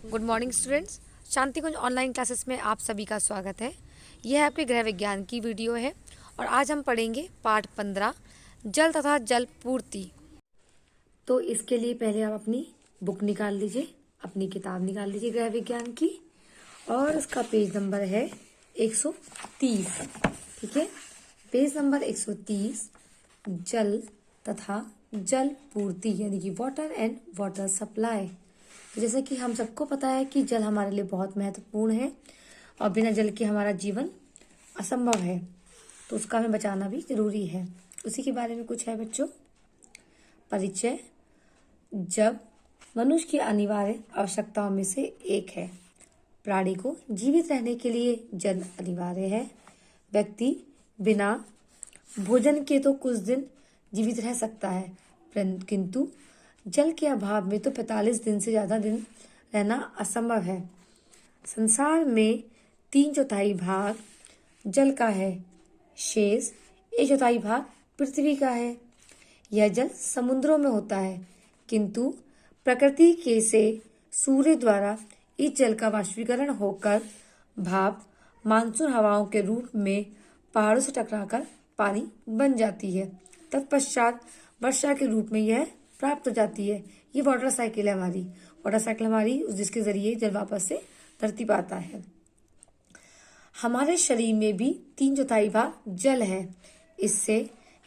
Good morning students. Shanti Kunj online classes में आप सभी का स्वागत है। यह आपके गृह विज्ञान की वीडियो है और आज हम पढ़ेंगे पाठ 15 जल तथा जल पूर्ति। तो इसके लिए पहले आप अपनी बुक निकाल लीजिए, अपनी किताब निकाल लीजिए गृह विज्ञान की, और उसका पेज नंबर है 130। ठीक है, पेज नंबर 130 जल तथा जल पूर्ति यानी कि वाटर एंड वाटर सप्लाई। जैसे कि हम सबको पता है कि जल हमारे लिए बहुत महत्वपूर्ण है और बिना जल के हमारा जीवन असंभव है, तो उसका हमें बचाना भी जरूरी है। उसी के बारे में कुछ है बच्चों। परिचय। जब मनुष्य की अनिवार्य आवश्यकताओं में से एक है। प्राणी को जीवित रहने के लिए जल अनिवार्य है। व्यक्ति बिना भोजन के तो कुछ दिन जीवित रह सकता है, किंतु जल के अभाव में तो 45 दिन से ज्यादा दिन रहना असंभव है। संसार में 3/4 भाग जल का है, शेष 1/4 भाग पृथ्वी का है। यह जल समुद्रों में होता है, किंतु प्रकृति के से सूर्य द्वारा इस जल का वाष्पीकरण होकर भाप मानसून हवाओं के रूप में पहाड़ों से टकराकर पानी बन जाती है। तत्पश्चात वर्षा के रूप में यह प्राप्त हो जाती है। ये वाटर साइकिल है हमारी। वाटर साइकिल हमारी जिसके जरिए जल वापस से धरती पर आता है। हमारे शरीर में भी 3/4 भाग जल है। इससे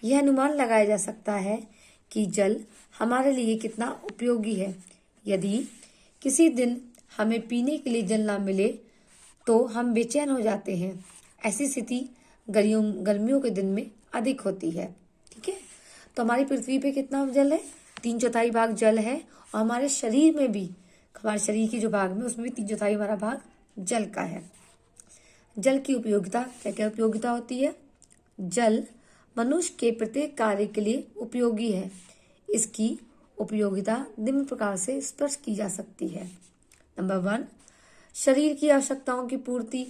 यह अनुमान लगाया जा सकता है कि जल हमारे लिए कितना उपयोगी है। यदि किसी दिन हमें पीने के लिए जल ना मिले तो हम बेचैन हो जाते हैं। ऐसी स्थिति गर्मियों के दिन में अधिक होती है। ठीक है, तो हमारी पृथ्वी पे कितना जल है? 3/4 भाग जल है। और हमारे शरीर में भी, हमारे शरीर की जो भाग में, उसमें भी 3/4 हमारा भाग जल का है। जल की उपयोगिता, क्या क्या उपयोगिता होती है? जल मनुष्य के प्रत्येक कार्य के लिए उपयोगी है। इसकी उपयोगिता निम्न प्रकार से स्पष्ट की जा सकती है। नंबर 1, शरीर की आवश्यकताओं की पूर्ति।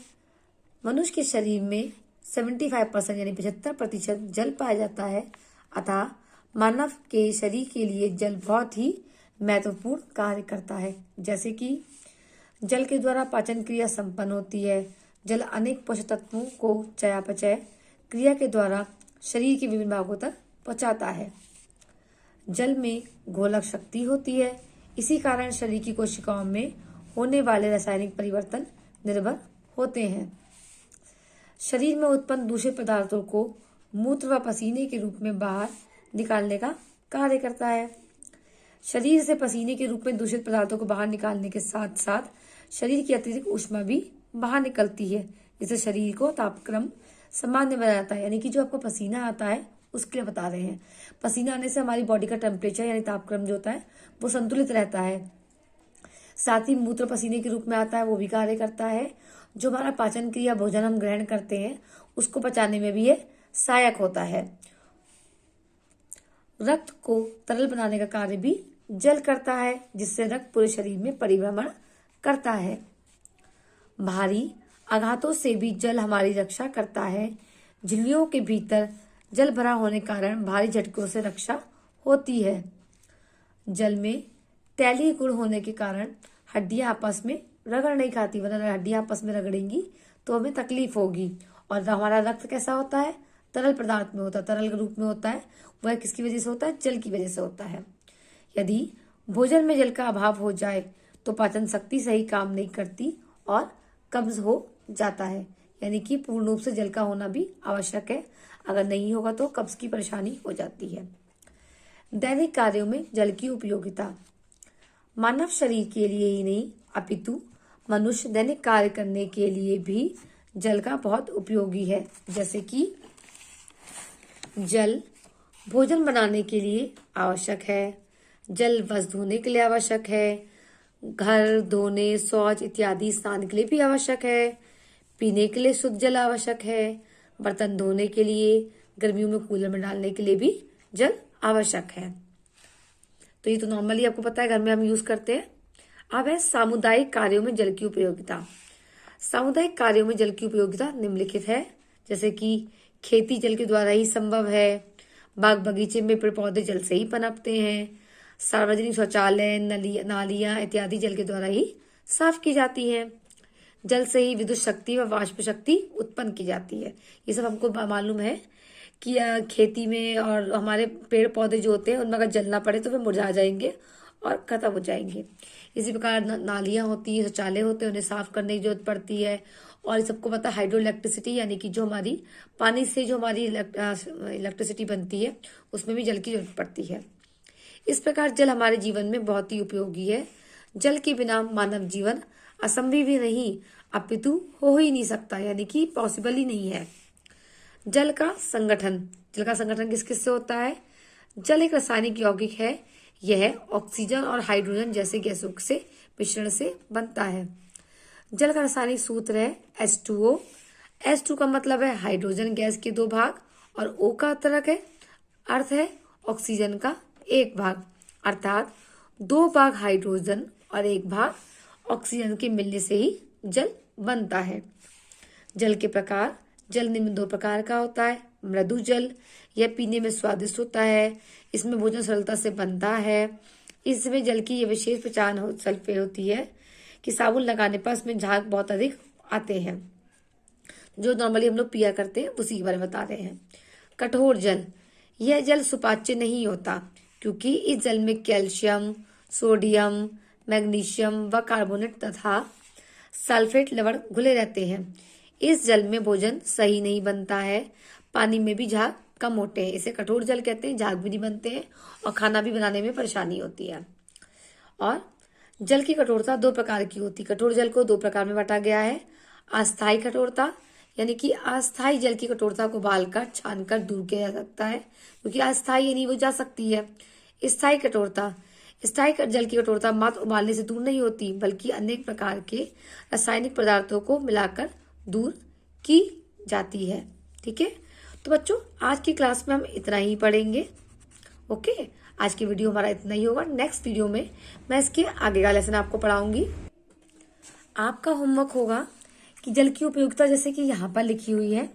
मनुष्य के शरीर में 75% यानी 75% जल पाया जाता है, अतः मानव के शरीर के लिए जल बहुत ही महत्वपूर्ण कार्य करता है। जैसे कि जल के द्वारा पाचन क्रिया संपन्न होती है। जल अनेक पोषक तत्वों को चयापचय क्रिया के द्वारा शरीर के विभिन्न भागों तक पहुंचाता है। जल में घोलक शक्ति होती है। इसी कारण शरीर की कोशिकाओं में होने वाले रासायनिक परिवर्तन निर्भर होते हैं। शरीर में उत्पन्न दूषित पदार्थों को मूत्र व पसीने के रूप में बाहर निकालने का कार्य करता है। शरीर से पसीने के रूप में दूषित पदार्थों को बाहर निकालने के साथ साथ शरीर की अतिरिक्त ऊष्मा भी बाहर निकलती है, जिससे शरीर को तापक्रम सामान्य बनाता है। यानी कि जो आपको पसीना आता है उसके लिए बता रहे हैं। पसीना आने से हमारी बॉडी का टेम्परेचर यानी तापक्रम जो होता है वो संतुलित रहता है। साथ ही मूत्र पसीने के रूप में आता है, वो भी कार्य करता है। जो हमारा पाचन क्रिया, भोजन हम ग्रहण करते हैं, उसको पचाने में भी ये सहायक होता है। रक्त को तरल बनाने का कार्य भी जल करता है, जिससे रक्त पूरे शरीर में परिभ्रमण करता है। भारी आघातों से भी जल हमारी रक्षा करता है। झिल्लियों के भीतर जल भरा होने के कारण भारी झटकों से रक्षा होती है। जल में तैलीय गुण होने के कारण हड्डियां आपस में रगड़ नहीं खाती, वरना हड्डियां आपस में रगड़ेंगी तो हमें तकलीफ होगी। और हमारा रक्त कैसा होता है? तरल पदार्थ में होता है, तरल रूप में होता है। वह किसकी वजह से होता है? जल की वजह से होता है। यदि भोजन में जल का अभाव हो जाए तो पाचन शक्ति सही काम नहीं करती और कब्ज हो जाता है। यानी कि पूर्ण रूप से जल का होना भी आवश्यक है। अगर नहीं होगा तो कब्ज की परेशानी हो जाती है। दैनिक कार्यों में जल की उपयोगिता। मानव शरीर के लिए ही नहीं अपितु मनुष्य दैनिक कार्य करने के लिए भी जल का बहुत उपयोगी है। जैसे कि जल भोजन बनाने के लिए आवश्यक है। जल वस्त्र धोने के लिए आवश्यक है। घर धोने, शौच इत्यादि स्नान के लिए भी आवश्यक है। पीने के लिए शुद्ध जल आवश्यक है। बर्तन धोने के लिए, गर्मियों में कूलर में डालने के लिए भी जल आवश्यक है। तो ये तो नॉर्मली आपको पता है, घर में हम यूज करते हैं। अब है सामुदायिक कार्यों में जल की उपयोगिता। सामुदायिक कार्यों में जल की उपयोगिता निम्नलिखित है। जैसे कि खेती जल के द्वारा ही संभव है। बाग बगीचे में पेड़ पौधे जल से ही पनपते हैं। सार्वजनिक शौचालय, नालियां इत्यादि जल के द्वारा ही साफ की जाती है। जल से ही विद्युत शक्ति व वाष्प शक्ति उत्पन्न की जाती है। ये सब हमको मालूम है कि खेती में और हमारे पेड़ पौधे जो होते हैं उनमें अगर जल ना पड़े तो वे मुरझा जाएंगे और खत्म हो जाएंगे। इसी प्रकार नालियाँ होती हैं, शौचालय होते हैं, उन्हें साफ करने की जरूरत पड़ती है। और सबको पता है हाइड्रो इलेक्ट्रिसिटी यानी कि जो हमारी पानी से जो हमारी इलेक्ट्रिसिटी बनती है उसमें भी जल की जरूरत पड़ती है। इस प्रकार जल हमारे जीवन में बहुत ही उपयोगी है। जल के बिना मानव जीवन असंभव ही नहीं अपितु हो ही नहीं सकता, यानी कि पॉसिबल ही नहीं है। जल का संगठन किस किस से होता है? जल एक रासायनिक यौगिक है। यह ऑक्सीजन और हाइड्रोजन जैसे गैसों से मिश्रण से बनता है। जल का रासायनिक सूत्र है H2O। H2 का मतलब है हाइड्रोजन गैस के 2 भाग और O का अर्थ है ऑक्सीजन का 1 भाग, अर्थात 2 भाग हाइड्रोजन और 1 भाग ऑक्सीजन के मिलने से ही जल बनता है। जल के प्रकार, जल निम्न 2 प्रकार का होता है। मृदु जल, यह पीने में स्वादिष्ट होता है, इसमें भोजन सरलता से बनता है। इसमें जल की यह विशेष पहचान होती है कि साबुन लगाने पर इसमें झाग बहुत अधिक आते हैं, जो नॉर्मली हम लोग पिया करते हैं उसी के बारे में बता रहे हैं। कठोर जल, यह जल सुपाच्य नहीं होता क्योंकि इस जल में कैल्शियम, सोडियम, मैग्नीशियम व कार्बोनेट तथा सल्फेट लवण घुले रहते हैं। इस जल में भोजन सही नहीं बनता है। पानी में भी झाग कम होते हैं, इसे कठोर जल कहते हैं। झाग भी नहीं बनते हैं और खाना भी बनाने में परेशानी होती है। और जल की कठोरता 2 प्रकार की होती है। कठोर जल को 2 प्रकार में बांटा गया है। अस्थायी कठोरता, यानी कि अस्थायी जल की कठोरता को उबालकर छानकर दूर किया जा सकता है, क्योंकि अस्थायी यानी वो जा सकती है। स्थायी कठोरता, स्थायी जल की कठोरता मात्र उबालने से दूर नहीं होती बल्कि अनेक प्रकार के रासायनिक पदार्थों को मिलाकर दूर की जाती है। ठीक है, तो बच्चों आज की क्लास में हम इतना ही पढ़ेंगे। ओके, आज की वीडियो हमारा इतना ही होगा। नेक्स्ट वीडियो में मैं इसके आगे का लेसन आपको पढ़ाऊंगी। आपका होमवर्क होगा कि जल की उपयोगिता जैसे कि यहाँ पर लिखी हुई है,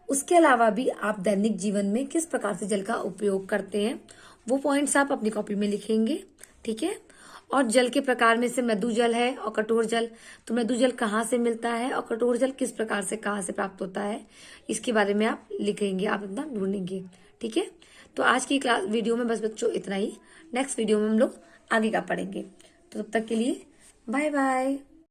उसके अलावा भी आप दैनिक जीवन में किस प्रकार से जल का उपयोग करते हैं वो पॉइंट्स आप अपनी कॉपी में लिखेंगे। ठीक है, और जल के प्रकार में से मृदु जल है और कठोर जल, तो मृदु जल कहाँ से मिलता है और कठोर जल किस प्रकार से कहाँ से प्राप्त होता है, इसके बारे में आप लिखेंगे, आप अपना ढूंढेंगे। ठीक है, तो आज की क्लास वीडियो में बस बच्चों इतना ही। नेक्स्ट वीडियो में हम लोग आगे का पढ़ेंगे। तो तब तक के लिए बाय बाय।